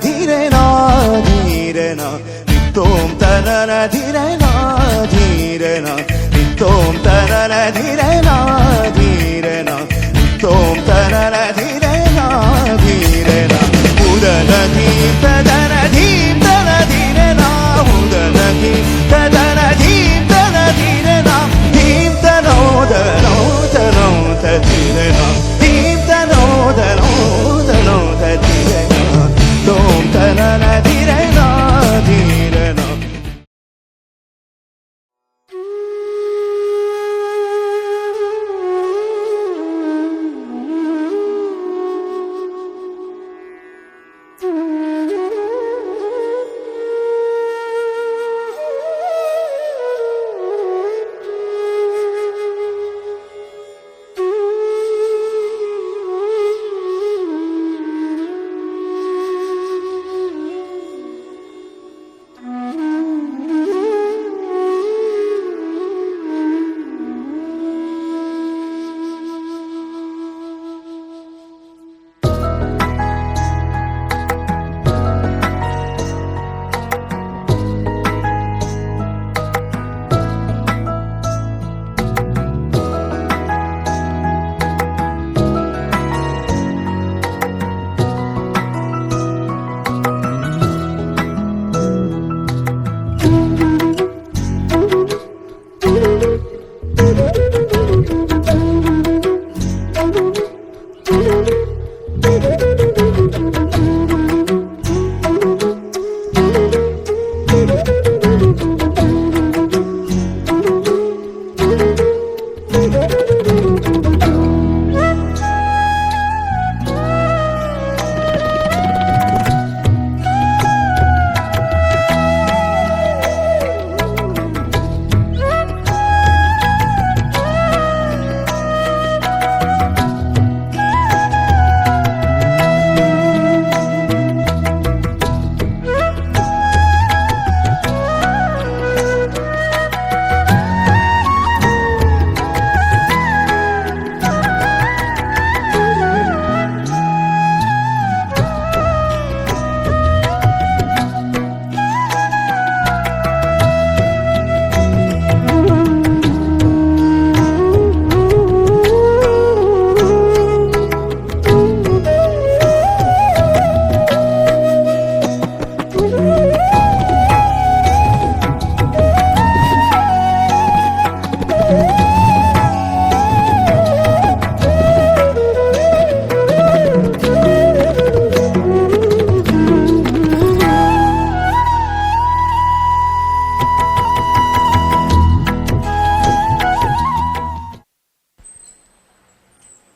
ധീരനാ ധീരനാ നിത്തോം തനന ധീരനാ ധീരനാ നിത്തോം തനന ധീരനാ ധീരനാ നിത്തോം തനന ധീരനാ ധീരനാ ഉദന ധീം തദന ധീം തന ധീരനാ ഉദന ധീം തദന ധീം തന ധീരനാ ധീം തനോദനോ തനോ തധീരനാ ധീം തനോദനോ തനോ തധീരനാ തോം തനന ധീരനാ ധീരനാ.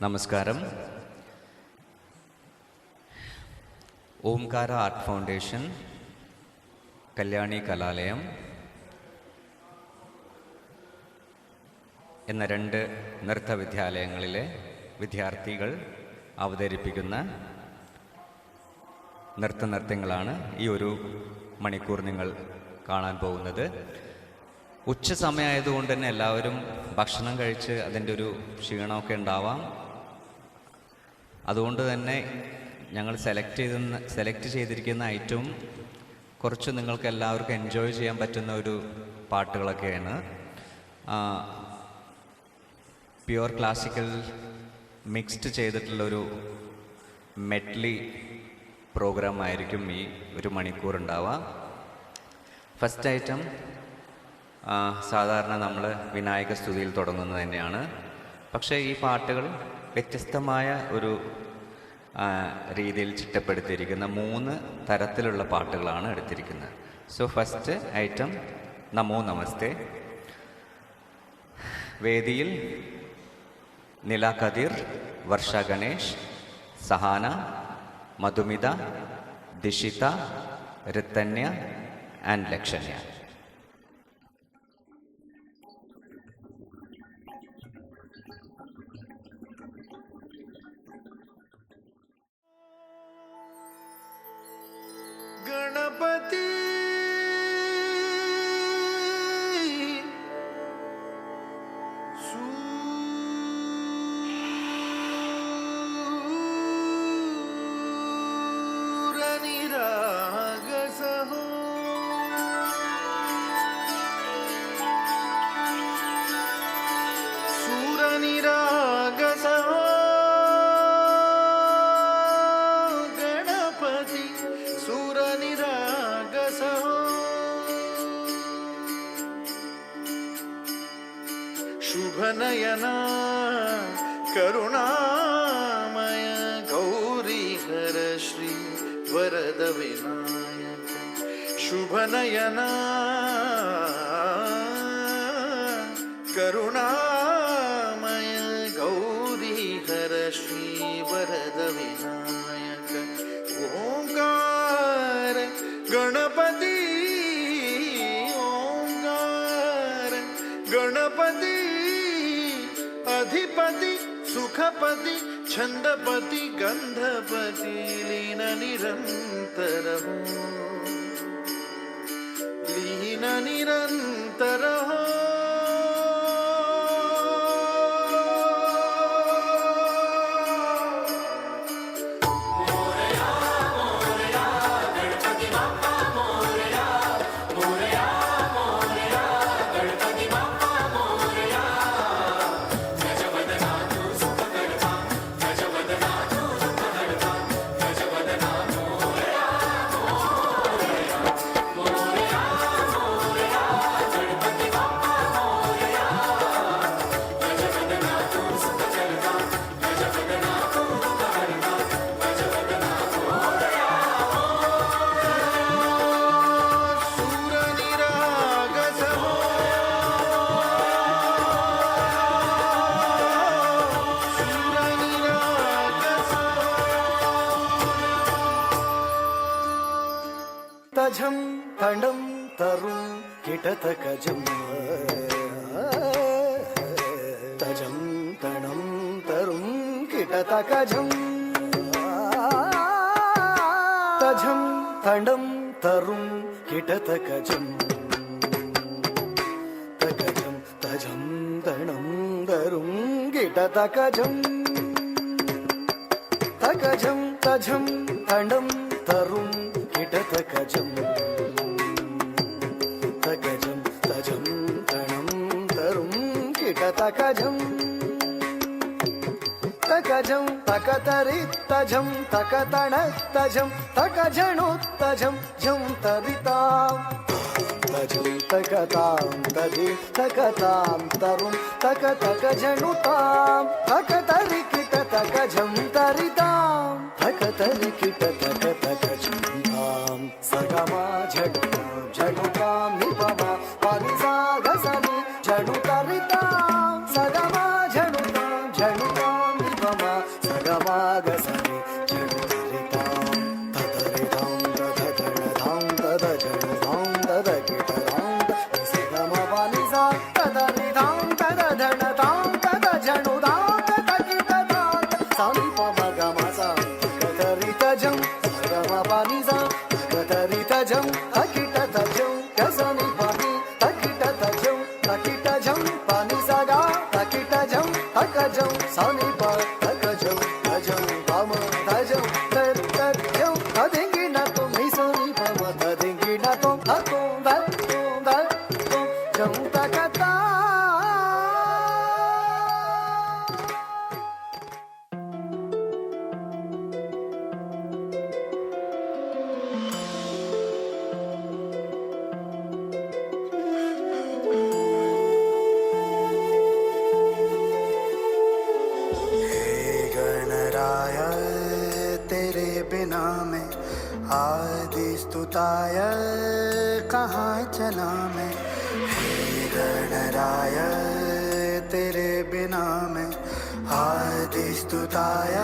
നമസ്കാരം. ഓംകാര ആർട്ട് ഫൗണ്ടേഷൻ, കല്യാണി കലാലയം എന്ന 2 നൃത്തവിദ്യാലയങ്ങളിലെ വിദ്യാർത്ഥികൾ അവതരിപ്പിക്കുന്ന നൃത്തങ്ങളാണ് ഈ ഒരു മണിക്കൂർ നിങ്ങൾ കാണാൻ പോകുന്നത്. ഉച്ച സമയമായതുകൊണ്ട് തന്നെ എല്ലാവരും ഭക്ഷണം കഴിച്ച് അതിൻ്റെ ഒരു ക്ഷീണമൊക്കെ ഉണ്ടാവാം. അതുകൊണ്ട് തന്നെ ഞങ്ങൾ സെലക്ട് ചെയ്തിരിക്കുന്ന ഐറ്റവും കുറച്ച് നിങ്ങൾക്ക് എല്ലാവർക്കും എൻജോയ് ചെയ്യാൻ പറ്റുന്ന ഒരു പാട്ടുകളൊക്കെയാണ്. പ്യുവർ ക്ലാസിക്കൽ മിക്സ്ഡ് ചെയ്തിട്ടുള്ളൊരു മെഡ്ലി പ്രോഗ്രാം ആയിരിക്കും ഈ ഒരു മണിക്കൂർ ഉണ്ടാവുക. ഫസ്റ്റ് ഐറ്റം സാധാരണ നമ്മൾ വിനായക സ്തുതിയിൽ തുടങ്ങുന്നത് തന്നെയാണ്. പക്ഷേ ഈ പാട്ടുകൾ വ്യത്യസ്തമായ ഒരു രീതിയിൽ ചിട്ടപ്പെടുത്തിയിരിക്കുന്ന 3 തരത്തിലുള്ള പാട്ടുകളാണ് എടുത്തിരിക്കുന്നത്. സോ ഫസ്റ്റ് ഐറ്റം നമോ നമസ്തേ. വേദിയിൽ നില കതിർ, വർഷ ഗണേഷ്, സഹാന, മധുമിത, ദിഷിത, ഋത്തന്യ ആൻഡ് ലക്ഷണ്യ. गणपति सूरनिरागसहो सूरनिरागसहो गणपति सूरनिरागसहो शुभनयना करुणामय गौरीहर श्री वरद विनायक शुभनयना करुणामय गौरीहर श्री वरद विनायक ओंकार गणपति ओंकार गणपति अधिपति सुखपति छंदपति गंधपति लीन निरंतर हो लीन निरंतर हो तजं तण्डं तरुं किटतकजं तजं तणं तरुं किटतकजं तजं तण्डं तरुं किटतकजं तकजं तजं तणं तरुं किटतकजं तकजं तजं तण्डं तरुं किटतकजं तकजं तजं तणं तरुं किटतकजं तकजं तकतरित्तजं तकतणत्तजं तकजणुत्तजं झं तरितां तजं तकतां तदि तकतां तरुं तकतकजणुतां तकतरिकिटतकजं तरितां तकतरिकिटतकतकजं तां सगमा झणुतां झणुतां निपमा पानिसा गसनि झणुतरितां सगमा झणुतां झणुतां निपमा सगमा गसनि झणुतरितां ततरितां तदधणतां तदझणुतां तदकिटतां सगमा पानिसा तदरितां तदधणतां तदझणुतां तदकिटतां सानिपमगमसा तकतरितजं सगमा पानिसा तकतरितजं तकिटतजं गसनि पानि तकिटतजं तकिटजं पानिसागा तकिटजं तकजं सानिप तकजं तजं पम तजं तजं तदिंगिणतुं निसनिपम तदिंगिणतुं ततुं ततुं ततुं जं तकता गणराय तेरे बिना मैं आदि स्तुताय कहाँ चला मैं हे गणराय तेरे बिना मैं आदि स्तुताय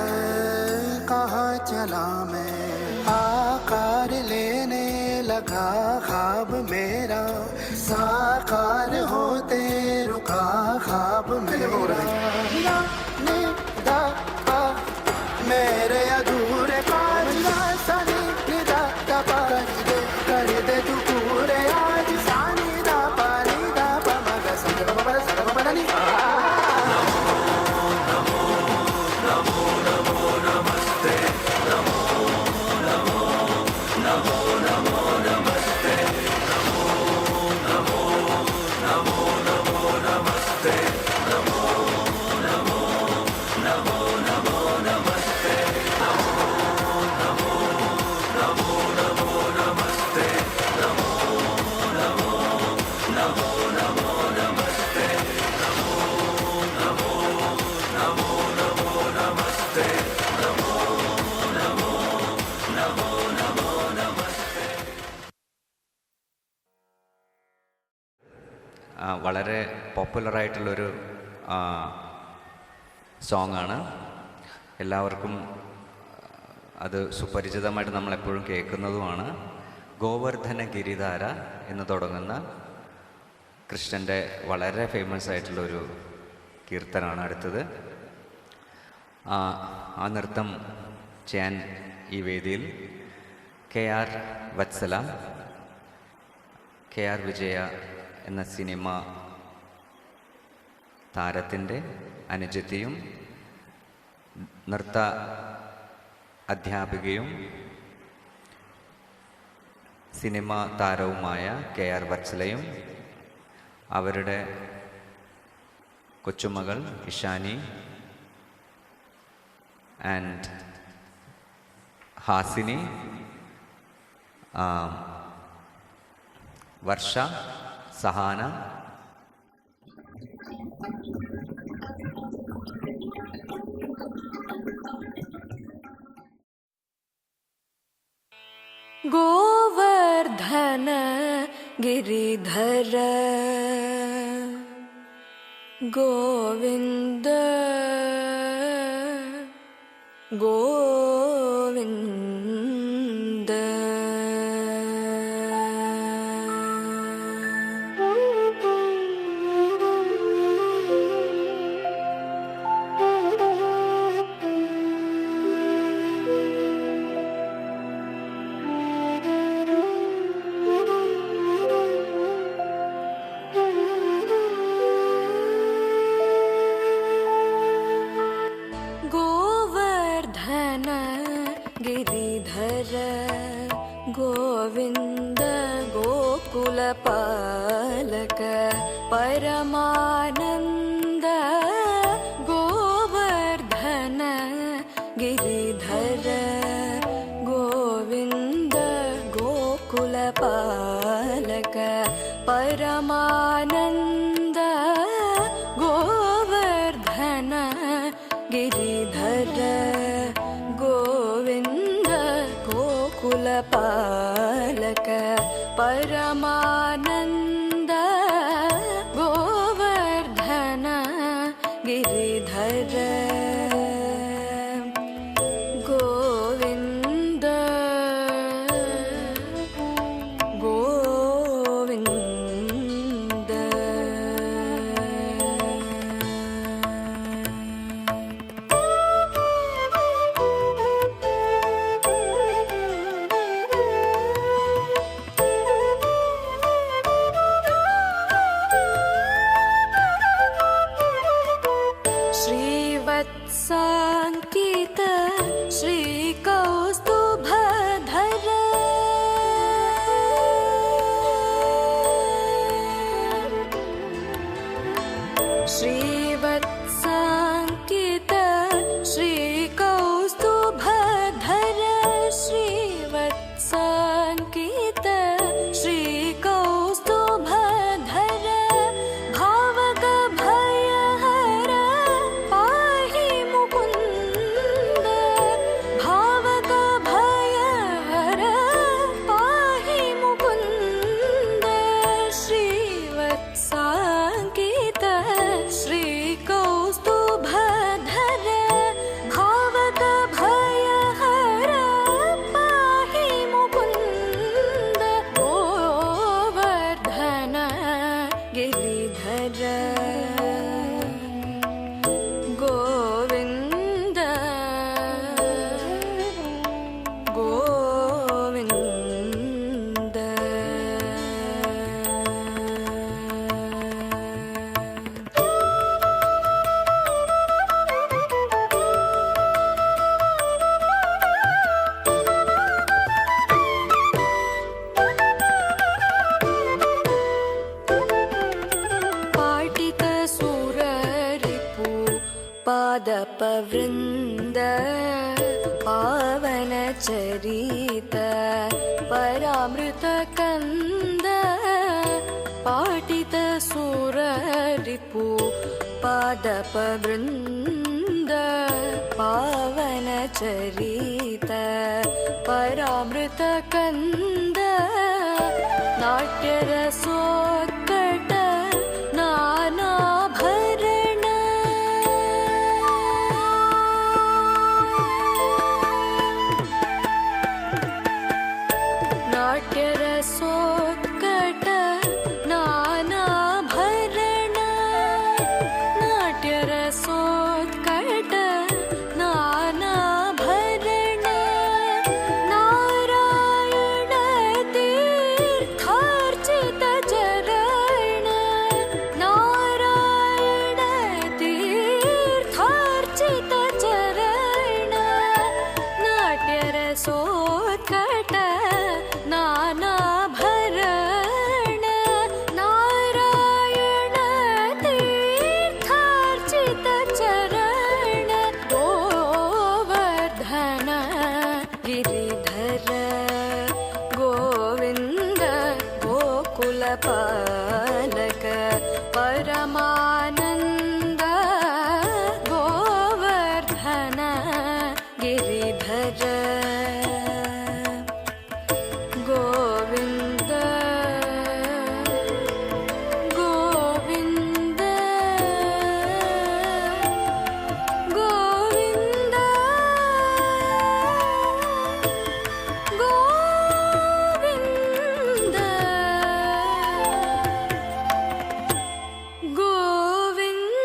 कहाँ चला मैं। आकार लेने लगा ख्वाब मेरा, साकार होते रुका ख्वाब मेरा। मेरे अधूरे काज सनी निदा दपा कर दे तू पूरे आज। सानी दा पानी दा पमग सगम बनी। വളരെ പോപ്പുലറായിട്ടുള്ളൊരു സോങ്ങാണ്. എല്ലാവർക്കും അത് സുപരിചിതമായിട്ട് നമ്മളെപ്പോഴും കേൾക്കുന്നതുമാണ്. ഗോവർദ്ധന ഗിരിധാര എന്ന് തുടങ്ങുന്ന കൃഷ്ണൻ്റെ വളരെ ഫേമസ് ആയിട്ടുള്ളൊരു കീർത്തനമാണ് അടുത്തത്. ആ നൃത്തം ചെയ്യാൻ ഈ വേദിയിൽ KR വത്സല, KR വിജയ എന്ന സിനിമ താരത്തിൻ്റെ അനുജത്തിയും നൃത്ത അധ്യാപികയും സിനിമ താരവുമായ KR വത്സലയും അവരുടെ കൊച്ചുമകൾ ഇഷാനി ആൻഡ് ഹാസിനി, വർഷ, സഹാന, गोवर्धन गिरिधर गोविंद गोविंद। गोवर्धन गिरिधर गोविंद गोकुलपालक परमानंद। गोवर्धन गिरिधर गोविंद गोकुलपालक परमानंद। गोवर्धन गिरिधर गोविंद गोकुलपालक परमानंद। गोवर्धन गिरिधर गोविंद गोविंद। श्रीवत्साङ्कित श्रीकौस्तुभधर श्रीवत्साङ्कित श्रीकौस्तुभधर श्रीवत्साङ्कित श्रीकौस्तुभधर भावक भयहर पाहि मुकुन्द। भावक भयहर पाहि मुकुन्द। श्रीवत्साङ्कित श्री पादपवृन्द पावनचरित परामृतकन्द पाटितसुररिपु पादपवृन्द पावनचरित परामृतकन्द नाट्यरसोत्कट नानाभरण नाट्यरसोत्कट नानाभरण नाट्यरसोत्कट नानाभरण नारायण तीर्थार्चित चरण नारायण तीर्थार्चित चरण नाट्यरसोत्कट नानाभरण नारायण तीर्थार्चित चरण गोवर्धन गिरिधर गोविन्द गोकुलपालक परमानन्द गोवर्धन गिरिधर गोविन्द गोविन्द गोविन्द गोविन्द गोविन्द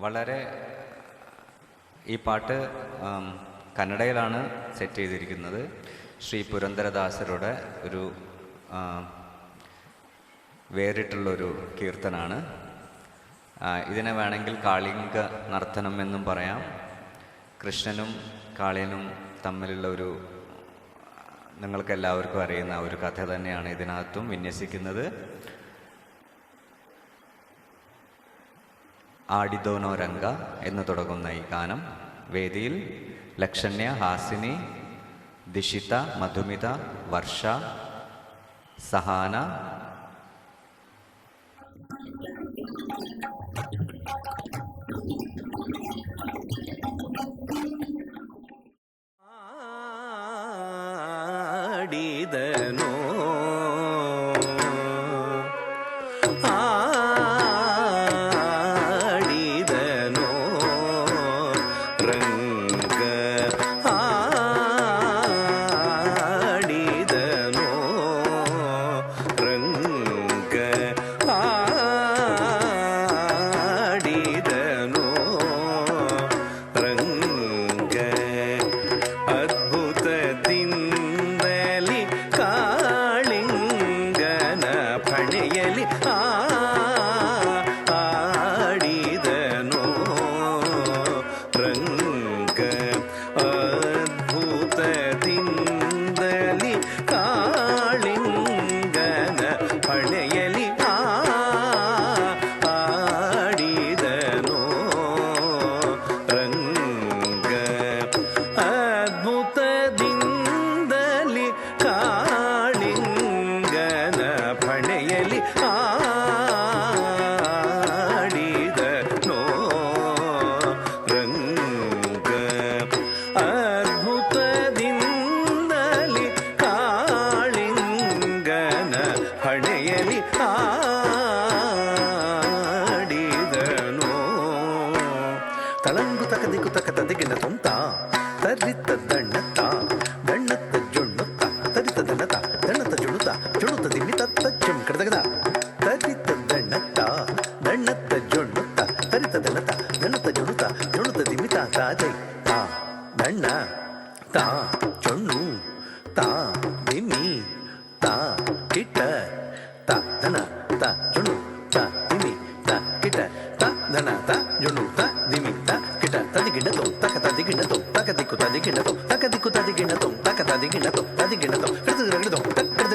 വളരെ ഈ പാട്ട് കന്നഡയിലാണ് സെറ്റ് ചെയ്തിരിക്കുന്നത്. ശ്രീ പുരന്ദരദാസരുടെ ഒരു വേറിട്ടുള്ളൊരു കീർത്തനാണ്. ഇതിനെ വേണമെങ്കിൽ കാളിംഗ നർത്തനം എന്നും പറയാം. കൃഷ്ണനും കാളിയനും തമ്മിലുള്ള ഒരു നിങ്ങൾക്കെല്ലാവർക്കും അറിയുന്ന ഒരു കഥ തന്നെയാണ് ഇതിനകത്തും വിന്യസിക്കുന്നത്. ആടിദോനോ രംഗ എന്ന് തുടങ്ങുന്ന ഈ ഗാനം വേദിയിൽ ലക്ഷണ്യ, ഹാസിനി, ദിഷിത, മധുമിത, വർഷ, സഹാന, ആടിദനോ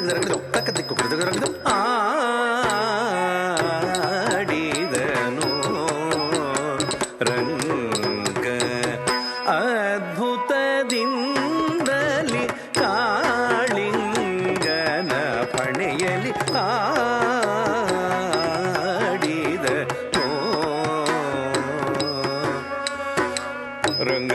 ತಗದಿರಗದು ತಕ್ಕ ದಿಕ್ಕು ಕೃತಗರಗದು ಆಡಿದನು ರಂಗ ಅದ್ಭುತದಿಂದಲಿ ಕಾಳಿಂಗನ ಪಣೆಯಲಿ ಆಡಿದನು ರಂಗ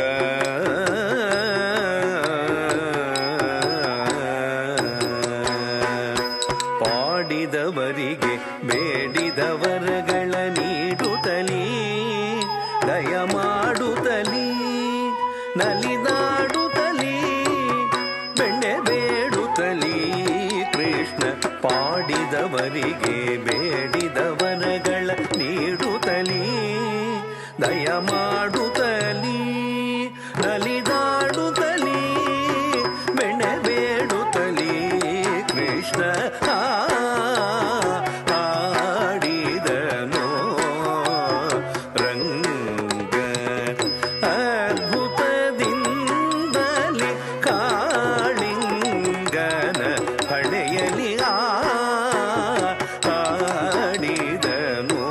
ಪಾಡಿದವರಿಗೆ ಬೇಡಿದ ವರಗಳ ನೀಡುತ್ತಲೀ ದಯ ಮಾಡುತ್ತಲೀ ನಲಿದಾಡುತ್ತಲೀ ಬೆಣ್ಣೆ ಬೇಡುತ್ತಲೀ ಕೃಷ್ಣ ಪಾಡಿದವರಿಗೆ ಬೇಡಿದ ವರಗಳ ನೀಡುತ್ತಲೀ ದಯ ಮಾಡುತ್ತಲೀ ನಲಿದಾಡುತ್ತಲೀ ಬೆಣ್ಣೆ ಬೇಡುತ್ತಲೀ ಕೃಷ್ಣ ಆಡಿದನು ರಂಗ ಅದ್ಭುತದಿಂದಲಿ ಕಾಳಿಂಗನ ಹಣೆಯಲಿ ಆಡಿದನು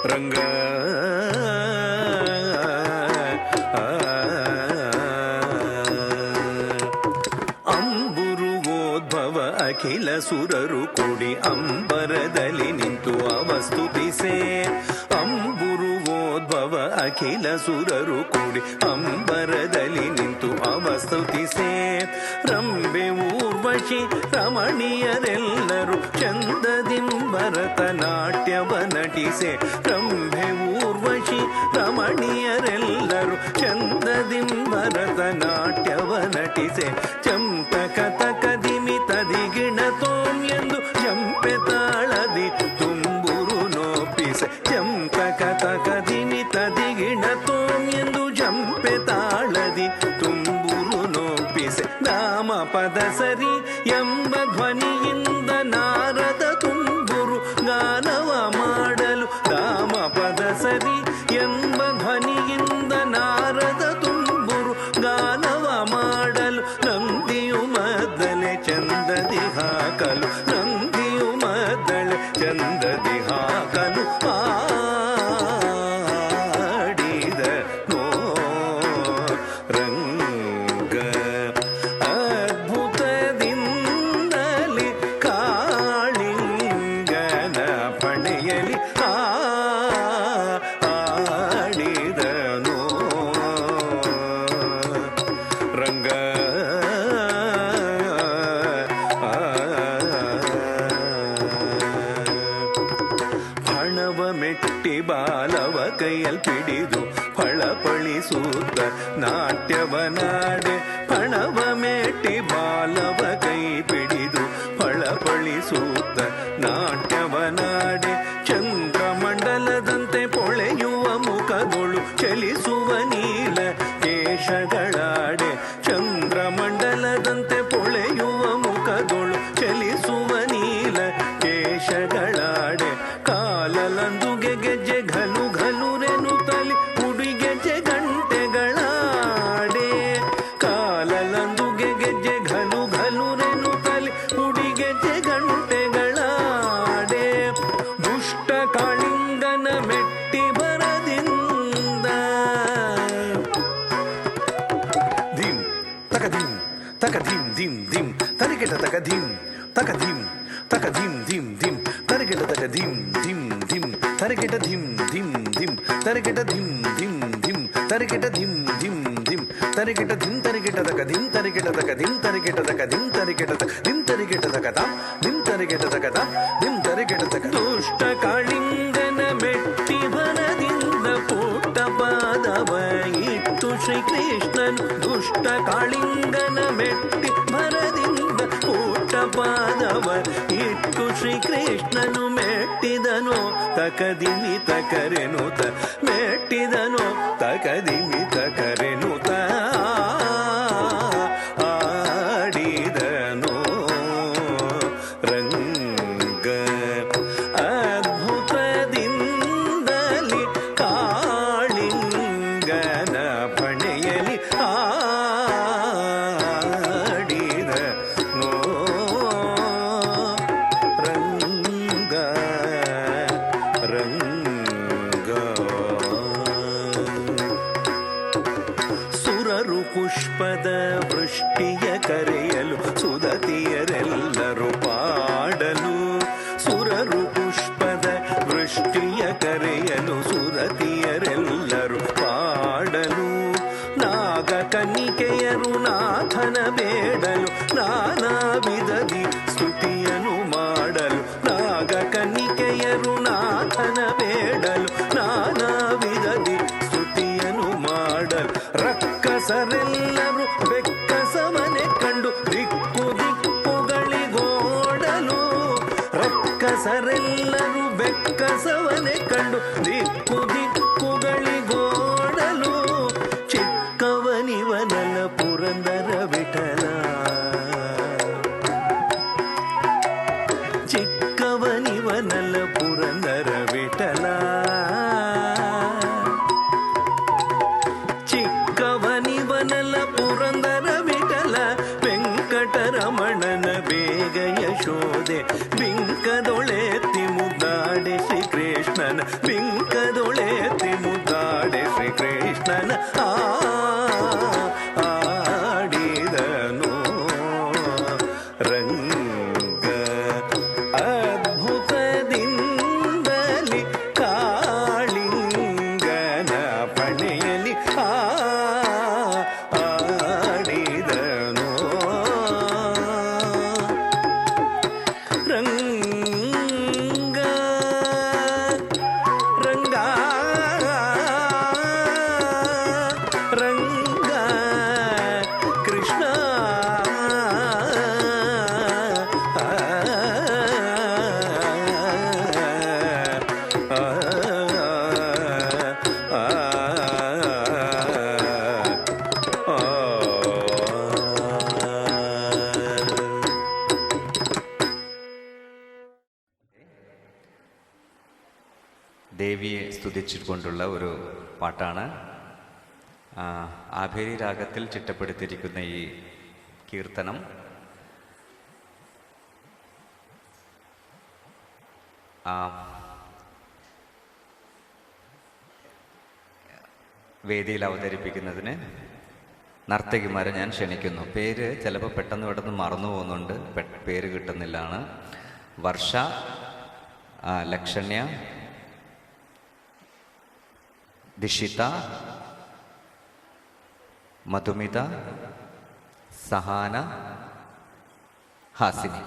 ರಂಗ ಅಂಬುರುವೋದ್ಭವ ಅಖಿಲ ಸುರರು ಕೂಡಿ ಅಂಬರದಲ್ಲಿ ನಿಂತು ಅವಸ್ತುತಿಸೆ ಅಂಬುರುವೋದ್ಭವ ಅಖಿಲ ಸುರರು ಕೂಡಿ ಅಂಬರದಲ್ಲಿ ನಿಂತು ಅವಸ್ತುತಿಸೆ ರಂಬೆ ಊರ್ವಶಿ ರಮಣೀಯರೆಲ್ಲರೂ ಚಂದದಿಂ ಭರತನಾಟ್ಯವ ನಟಿಸೆ ರಂಭೆ ಊರ್ವಶಿ ರಮಣೀಯರೆಲ್ಲರೂ ಚಂದದಿಂ ಭರತನಾಟ್ಯವ ನಟಿಸೆ ಚಂಪಕ ತಕದಿಮಿ ತದಿಗಿಣ ತೋಂ ಎಂದು ಚಂಪೆ ತಾಳದಿ ತುಂಬುರು ನೋಪಿಸೆ ಚಂಪಕ ತಕದಿಮಿ ತದಿಗಿಣ ತೋಂ ಎಂದು ಚಂಪೆ ತಾಳದಿ ತುಂಬುರು ನೋಪಿಸೆ ನಾಮ ಪದ ಸರಿ ಎಂಬ ಧ್ವನಿಯಿಂದ ನಾರದ ತುಂಬುರು ಗಾನವ ಮಾಡಲು ನಾಮ ಪದ ಸರಿ ಎಂಬ ಧ್ವನಿಯಿಂದ ನಾರದ ತುಂಬುರು ಗಾನವ ಮಾಡಲು ನಂದಿಯು ಮದ್ದಲೆ ಚಂದದಿ ಹಾಕಲು ನಂದಿಯು ಮದ್ದಲೆ ಚಂದದಿ ಹಾಕಲು ಆಡಿದನು ರಂಗ ಅದ್ಭುತದಿಂದಲಿ ಕಾಳಿಂಗನ ಪಣೆಯಲಿ ಆಡಿದನು ರಂಗ ಹಣವ ಮೆಟ್ಟಿ ಬಾಲವ ಕೈಯಲ್ಲಿ ಪಿಡಿದು ಫಳಫಳಿಸುತ್ತ ನಾಟ್ಯವನಾಡೆ ಹಣವ ಮೆಟ್ಟಿ ಬಾಲವ ಕೈ ಪಿಡಿದು ಫಳಫಳಿಸುತ್ತ ನಾಟ್ಯವನಾಡೆ ಚಂದ್ರಮಂಡಲದಂತೆ ಪೊಳೆಯುವ ಮುಖಗಳು ಚಲಿಸುವ ನೀಲ ಕೇಶಗಳಾಡೆ ಚಂದ್ರಮಂಡಲದಂತೆ ಪೊಳೆಯುವ ಮುಖಗಳು ಚಲಿಸುವ ನೀಲ ಕೇಶಗಳಾಡೆ ಕಾಲಲಂದುಗೆ ಗೆಜ್ಜೆ ಘಲು ಘಲುರೆನು ತಲಿ ಉಡಿಗೆಜ್ಜೆ ಗಂಟೆಗಳಾಡೆ ಕಾಲಲಂದುಗೆ ಗೆಜ್ಜೆ ಘಲು ಘಲುರೆನು ತಲಿ ಉಡಿಗೆಜ್ಜೆ ಗಂಟೆಗಳಾಡೆ ದುಷ್ಟ ಕಾಳಿಂಗನ ಮೆಟ್ಟಿ ಬರದಿಂದ ಧಿಂ ತಕ ಧಿಂ ತಕ ಧಿಂ ಧಿಂ ಧಿಂ ತರಿಗೆಟ ತಕ ಧಿಂ ತಕ ಧಿಂ ತಕ ಧಿಂ ಧಿಂ ಧಿಂ ತರಿಗೆಟ ತಕ ಧಿಂ ಧಿಂ ಧಿಂ ತರಿಗೆಟ ಧಿಂ ಧಿಂ ಧಿಂ ತರಿಗೆಟ ಧಿಂ ಧಿಂ ಧಿಂ ತರಿಗೆಟ ಧಿಂ ಧಿಂ ಧಿಂ ತರಿಗೆಟ ಧಿಂ ತರಿಗೆಟ ತಕ ಧಿಂ ತರಿಗೆಟ ತಕ ಧಿಂ ತರಿಗೆಟ ತಕ ಧಿಂ ತರಿಗೆಟ ತಕ ಧಿಂ ತರಿಗೆಟ ತಕ ಧಿಂ ತರಿಗೆಟ ತಕ ಧಿಂ ತರಿಗೆಟ ತಕ ದುಷ್ಟ ಕಾಳಿಂಗನ ಮೆಟ್ಟಿ ಬರದಿಂದ ಪುಟ್ಟ ಪಾದವ ಇಟ್ಟು ಶ್ರೀಕೃಷ್ಣನು ದುಷ್ಟ ಕಾಳಿಂಗನ ಮೆಟ್ಟಿ ಭರದಿಂದ ಪುಟ್ಟ ಪಾದವ ಇಟ್ಟು ಶ್ರೀಕೃಷ್ಣನು ಮೆಟ್ಟಿದನು ತಕದಿಮಿ ತಕರೆನುತ ಮೆಟ್ಟಿದನು ತಕದಿಮಿ ತಕರೆನುತ ಆಡಿದನು ರಂಗ ಅದ್ಭುತದಿಂದಲಿ ಕಾಳಿಂಗನ ಪಣೆಯಲಿ ಆಡಿದನು ವೃಷ್ಟಿಯ ಕರೆಯಲು ಸುದತಿಯರೆಲ್ಲರೂ ಪಾಡಲು ಸುರರು ಪುಷ್ಪದ ವೃಷ್ಟಿಯ ಕರೆಯಲು ಸುರತಿಯರೆಲ್ಲರೂ ಪಾಡಲು ನಾಗ ಕನ್ನಿಕೆಯರು ನಾಥನ ಬೇಡಲು ನಾನಾ ವಿಧದಿ ಸ್ತುತಿಯನ್ನು ಮಾಡಲು ನಾಗ ಕನ್ನಿಕೆಯರು ನಾಥನ ಬೇಡಲು ನಾನಾ ವಿಧದಿ ಸ್ತುತಿಯನ್ನು ಮಾಡಲು ರಕ್ಕಸರೆಲ್ಲರೂ ಬೆಕ್ಕಸವನೆ ಕಂಡು ದಿಕ್ಕು ದಿಕ್ಕುಗಳಿಗೋಡಲು ರಕ್ಕಸರೆಲ್ಲರೂ ಬೆಕ್ಕಸವನೆ ಕಂಡು ದಿಕ್ಕು ದಿಕ್ಕುಗಳಿಗೋಡಲು ಚಿಕ್ಕವನಿವನಲ ಪುರಂದರ ವಿಠಲ ಚಿಕ್ಕವನಿವನಲ ಪುರಂದರ ವಿಠಲ ಚಿಕ್ಕವನಿವನಲ ಪುರಂದರ ವಿಠಲ ವೆಂಕಟರಮಣನ ಬೇಗ ಯಶೋದೆ ಬಿಂಕದೊಳೆತ್ತಿ ಮುದ್ದಾಡೆ ಶ್ರೀಕೃಷ್ಣನ ಬಿಂಕದೊಳೆತ್ತಿ ಮುದ್ದಾಡೆ ಶ್ರೀಕೃಷ್ಣನ ಆಡಿದನು ರಂಗ ಅದ್ಭುತದಿಂದಲಿ ಕಾಳಿಂಗನ ಪಣೆಯಲಿ ಆಡಿದನು ರಂಗ ರಂಗ ರಂಗ ಕೃಷ್ಣ ദേവിയെ സ്തുതിച്ചുകൊണ്ടുള്ള ഒരു പാട്ടാണ്. ആഭേരി രാഗത്തിൽ ചിട്ടപ്പെടുത്തിയിരിക്കുന്ന ഈ കീർത്തനം വേദിയിൽ അവതരിപ്പിക്കുന്നതിന് നർത്തകിമാരെ ഞാൻ ക്ഷണിക്കുന്നു. പേര് ചിലപ്പോൾ പെട്ടെന്ന് പെട്ടെന്ന് മറന്നു പോകുന്നുണ്ട്, പേര് കിട്ടുന്നില്ലാണ്. വർഷ, ലക്ഷണ്യ, ദിഷിത, മധുമിത, സഹാന, ഹാസിനി.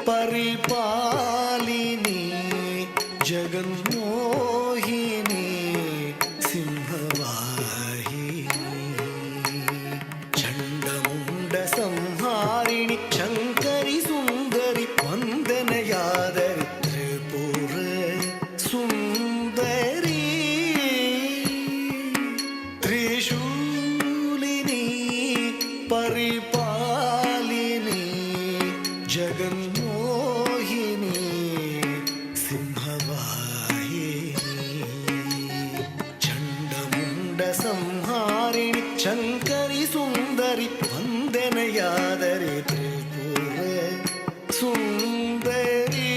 ಪರಿಪಾಲಿನಿ ಜಗನ್ಮೋಹಿನಿ ಸಿಂಹವಾಹಿನಿ ಚಂಡಮುಂಡ ಸಂಹಾರಿಣಿ ಶಂಕರಿ ಸುಂದರಿ ವಂದನೆಯಾದರಿ ತ್ರಿಪುರ ಸುಂದರಿ ತ್ರಿಶೂಲಿನಿ ಪರಿಪಾಲಿನಿ ಜಗನ್ಮೋಹಿನಿ ಸಿಂಹವಾಹಿನಿ ಚಂಡಮುಂಡ ಸಂಹಾರಿಣಿ ಶಂಕರಿ ಸುಂದರಿ ವಂದನೆಯಾದರೆ ತ್ರಿಪುರ ಸುಂದರಿ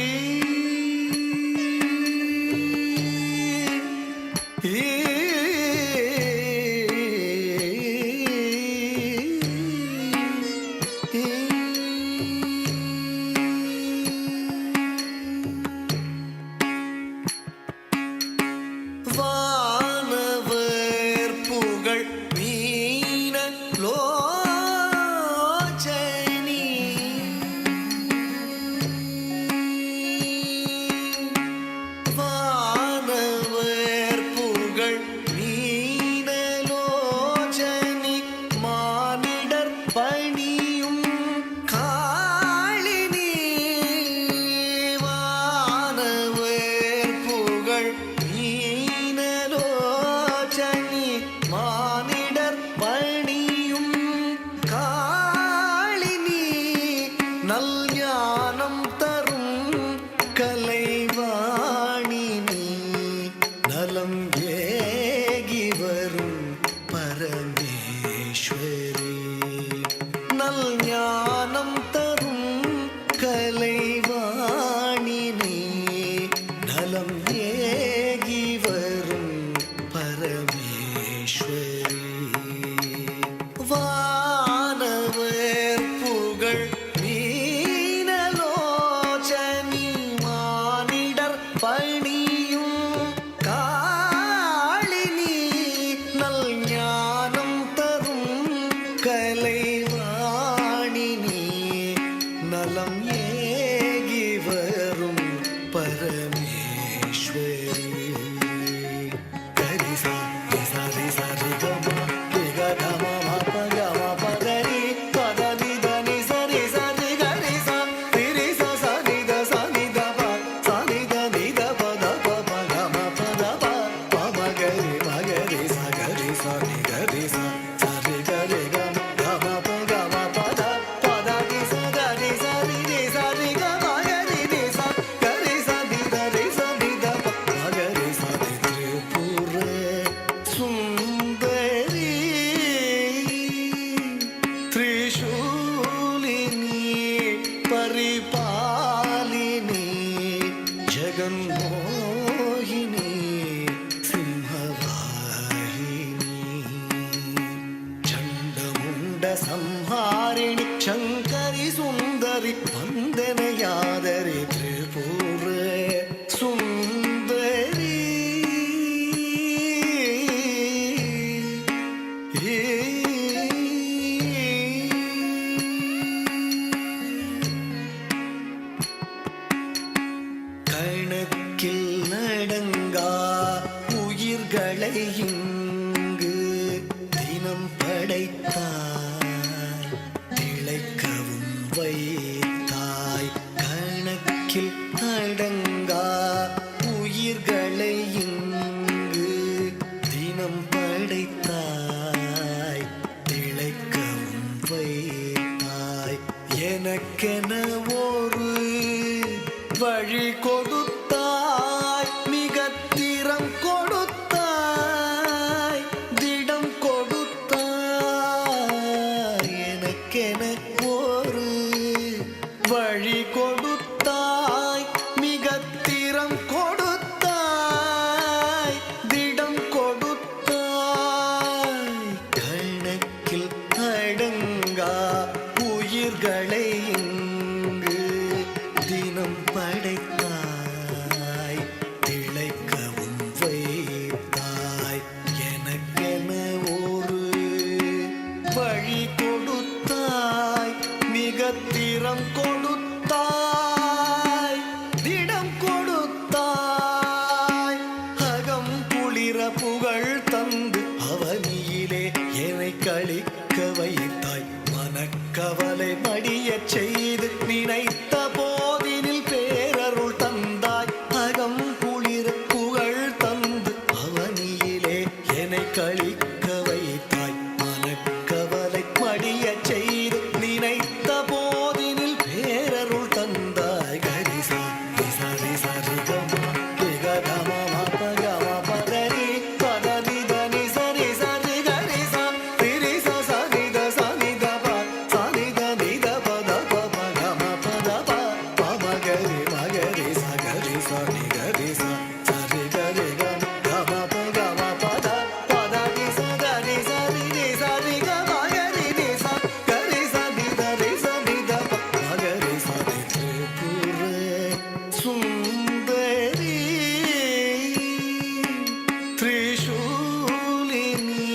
வானவர் புகழ் மீன லோச்சனி வானவர் புகழ் மீன லோச்சனி மானிடர் பணியும் காளினி வானவர் புகழ் மீனலோச்சனி மானிடர் பணியும் காளினி நல் ஞானம் தரும் கலைவாணினி நலம் ஏகி வரும் பரமேஸ்வரி நல் ஞானம் தரும் கலைவாணினி நலம் ஏகி வரும் பரமேஸ்வரி வானவர் புகழ் மீனலோச்சனி மானிடர் பணியும் காளினி நல் ஞானம் தரும் கலைவாணினி நலம் ஏகி வரும் பரமேஸ்வரி கரிசா சரி சரி கம ரிக கம மப கம பதரி பதனி தனி சரி சரி கரிசா திரிசா சனி த சனி த ப சனி த நி த பத ப கம பத ப பம கரி மகரி சகரி சனி கரி சரி கரி கம கம ப கம பத பதனி சரி சரி ரி சரி கம கரி ரி ச கரி சனி த ரி சனி த ப மகரி சனி த்ரிபுர சுந்தரி ತ್ರಿಶೂಲಿನಿ ಪರಿಪಾಲಿನಿ ಜಗನ್ಮೋಹಿನಿ ಸಿಂಹವಾಹಿನಿ ಚಂಡಮುಂಡ ಸಂಹಾರಿಣಿ ಶಂಕರಿ ಸುಂದರಿ ವಂದನೆಯಾದರೆ ತ್ರಿಪುರ ಸುಂದರಿ கணக்கில் நடங்கா உயிர்களை இங்கு தினம் படைத்தாய் திளைக்கவும் வைத்தாய் கணக்கில் நடங்கா உயிர்களை இங்கு தினம் படைத்தாய் திளைக்கவும் வைத்தாய் எனக்கென ஒரு வழி கொடுத்தாய் மிகத்திறம் கொடுத்தாய் திடம் கொடுத்தாய் எனக்கென ஒரு வழி கொடுத்தாய் மிகத்திறம் கொடுத்தாய் திடம் கொடுத்தாய் கணக்கில் அடங்கா உயிர்களை இங்கு தினம் படைத்தாய் திளைக்கவும் வைத்தாய் எனக்கென ஒரு வழி கொடுத்தாய் மிகத்திறம் கொடுத்தாய் செய்து நினைத்த போதினில் பேரருள் தந்தாய் அகம் குளிர புகழ் தந்து அவனியிலே என்னை கழிக்க வைத்தாய் மனக்கவலை மடிய செய்து நினைத்த போதினில் பேரருள் தந்தாய் கரிசா சரி சரி கமா கமா கமா பதரி பதனி தனி சரி சரி கரிசா திரிசா சனித சனித ப சனித நித பத பம கம பத ப பமகரி மகரி சகரி சனி கரி சரி கரி கம கம பத பதனி சதனி சரி நி சரி கமகரி நி ச கரி சனி தரி சனி த மகரி சனி திரிபுரே சுந்தரி त्रिशूलिनी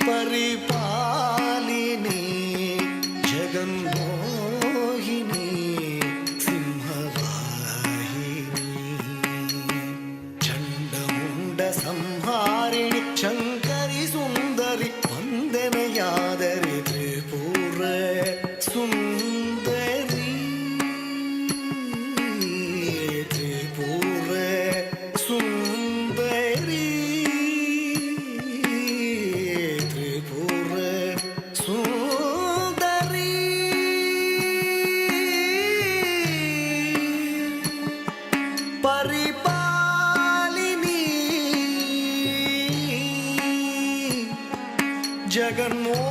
परिपालिनी जगन्मोहिनी सिंहवाहिनी चण्डमुण्ड संहारिणि शङ्करि सुन्दरि वन्दनयादरि त्रिपुर सुन्दरी त्रिपुर सुन्दरी त्रिपुर सुन्दरी परिपालिनी जगन्मोहिनी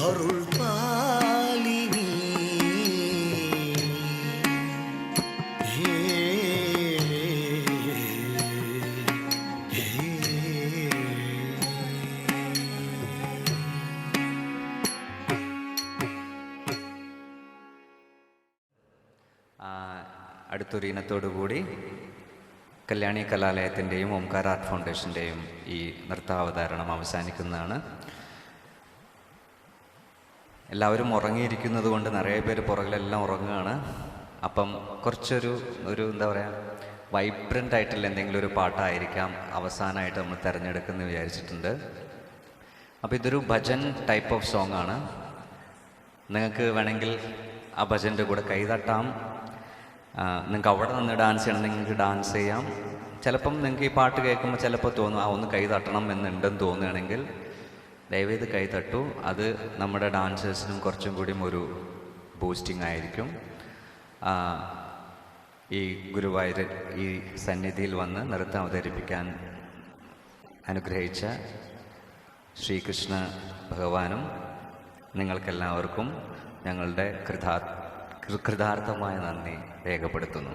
अरुள் பாலினி അടുത്തൊരു ഇനത്തോടുകൂടി കല്യാണി കലാലയത്തിൻ്റെയും ഓംകാർ ആർട്ട് ഫൗണ്ടേഷൻ്റെയും ഈ നൃത്താവതാരണം അവസാനിക്കുന്നതാണ്. എല്ലാവരും ഉറങ്ങിയിരിക്കുന്നത് കൊണ്ട് നിറയെ പേര് പുറകിലെല്ലാം ഉറങ്ങുകയാണ്. അപ്പം കുറച്ചൊരു എന്താ പറയുക, വൈബ്രൻ്റ് ആയിട്ടുള്ള എന്തെങ്കിലും ഒരു പാട്ടായിരിക്കാം അവസാനമായിട്ട് നമ്മൾ തിരഞ്ഞെടുക്കുന്നത് വിചാരിച്ചിട്ടുണ്ട്. അപ്പോൾ ഇതൊരു ഭജൻ ടൈപ്പ് ഓഫ് സോങ് ആണ്. നിങ്ങൾക്ക് വേണമെങ്കിൽ ആ ഭജൻ്റെ കൂടെ കൈതട്ടാം. നിങ്ങൾക്ക് അവിടെ നിന്ന് ഡാൻസ് ചെയ്യണമെങ്കിൽ നിങ്ങൾക്ക് ഡാൻസ് ചെയ്യാം. ചിലപ്പം നിങ്ങൾക്ക് ഈ പാട്ട് കേൾക്കുമ്പോൾ ചിലപ്പോൾ തോന്നും ഒന്ന് കൈ തട്ടണം എന്നുണ്ടെന്ന് തോന്നുകയാണെങ്കിൽ ദയവേത് കൈ തട്ടു. അത് നമ്മുടെ ഡാൻസേഴ്സിനും കുറച്ചും കൂടിയും ഒരു ബൂസ്റ്റിംഗ് ആയിരിക്കും. ഈ ഗുരുവായൂർ ഈ സന്നിധിയിൽ വന്ന് നൃത്തം അവതരിപ്പിക്കാൻ അനുഗ്രഹിച്ച ശ്രീകൃഷ്ണ ഭഗവാനും നിങ്ങൾക്കെല്ലാവർക്കും ഞങ്ങളുടെ കൃതാർത്ഥമായ നന്ദി രേഖപ്പെടുത്തുന്നു.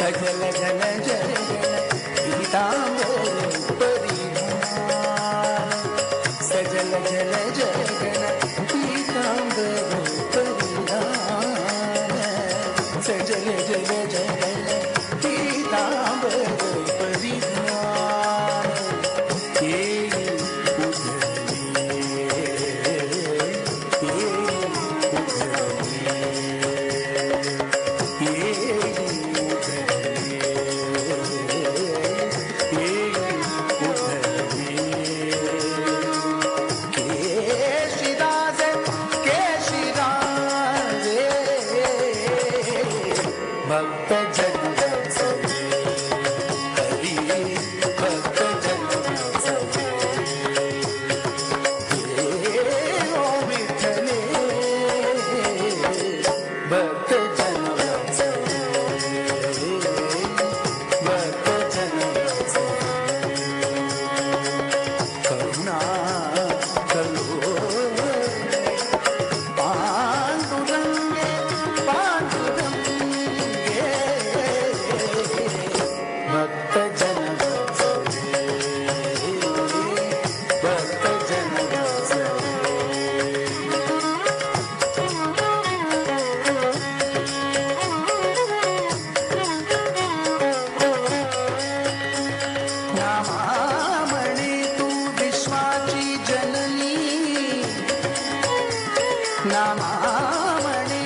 സകല ജന ജന പീതാംബരം പരിധാന സകല ജന ജന പീതാംബരം പരിധാന സകല ജന ജന പീതാംബരം പരിധാന नामामणे तू विश्वाची जननी नामामणे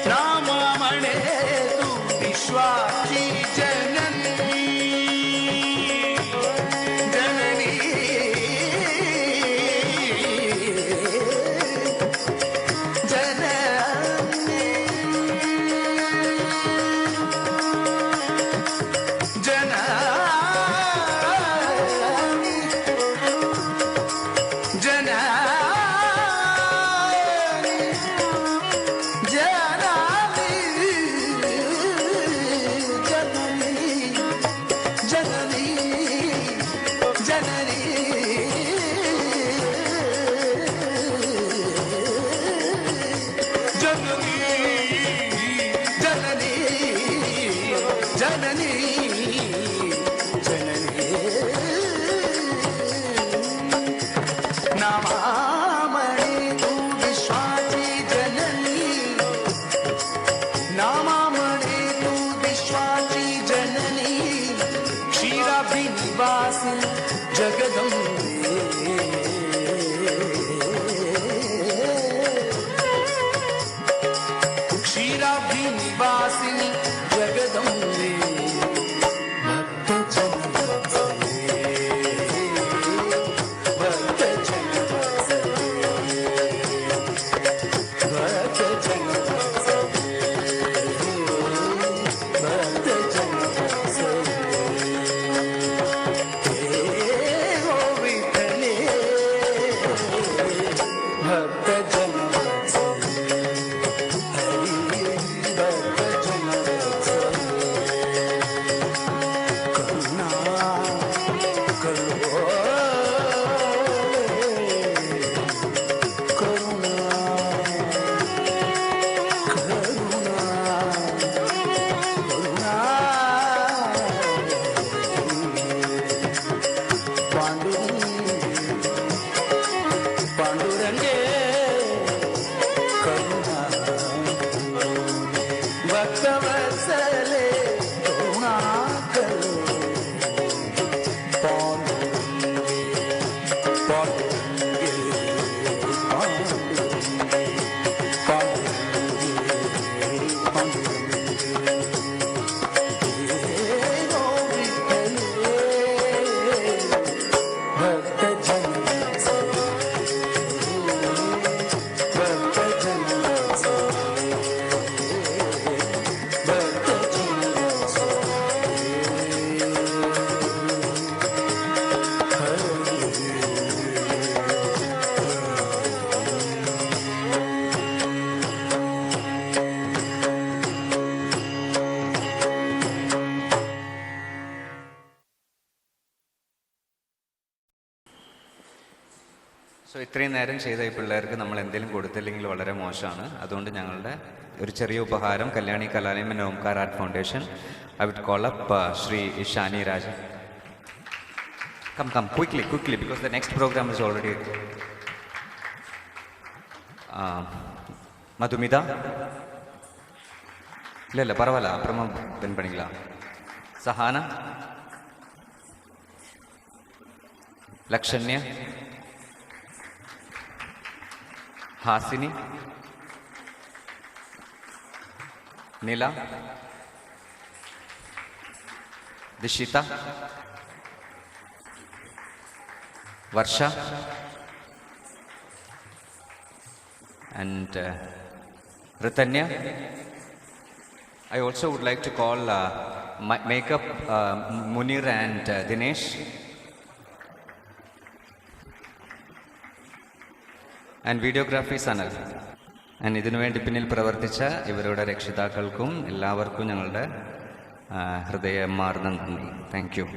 नामामणे विश्वाची जननी जननी जननी जननी जननी नामामणे तू विश्वाची जननी नामामणे तू विश्वाची जननी क्षीराब्धिनिवासी जगदम्बे क्षीराब्धिनिवासिनी जगदम्बे पांडुरंगे करुणा भक्तवत्सले करुणा करो पांडुरंगे पांडुरंगे पांडुरंगे पांडुरंगे पांडुरंगे സോ ഇത്രയും നേരം ചെയ്ത ഈ പിള്ളേർക്ക് നമ്മൾ എന്തെങ്കിലും കൊടുത്തില്ലെങ്കിൽ വളരെ മോശമാണ്. അതുകൊണ്ട് ഞങ്ങളുടെ ഒരു ചെറിയ ഉപഹാരം Kalyani Kalalayam and Omkar art foundation. I would call up Shri Ishani Rajan. Come, quickly, because the next program is already... Madhumida? ಇಲ್ಲ ಪರವಾಗಿಲ್ಲ, ಅಪ್ರಮ ಬೆನ್ ಪಣಿங்களா? ಸಹಾನ, ಲಕ್ಷಣ್ಯ, ಹಾಸಿನಿ, ನೀಲಾ, ದಿಶಿತಾ, ವರ್ಷಾ and Ritanya. I also would like to call makeup Munir and Dinesh, and videography Sanal. And ഇതിനു വേണ്ടി പിന്നിൽ പ്രവർത്തിച്ച ഇവരുടെ രക്ഷിതാക്കൾക്കും എല്ലാവർക്കും ഞങ്ങളുടെ ഹൃദയമാർന്ന നന്ദി. Thank you.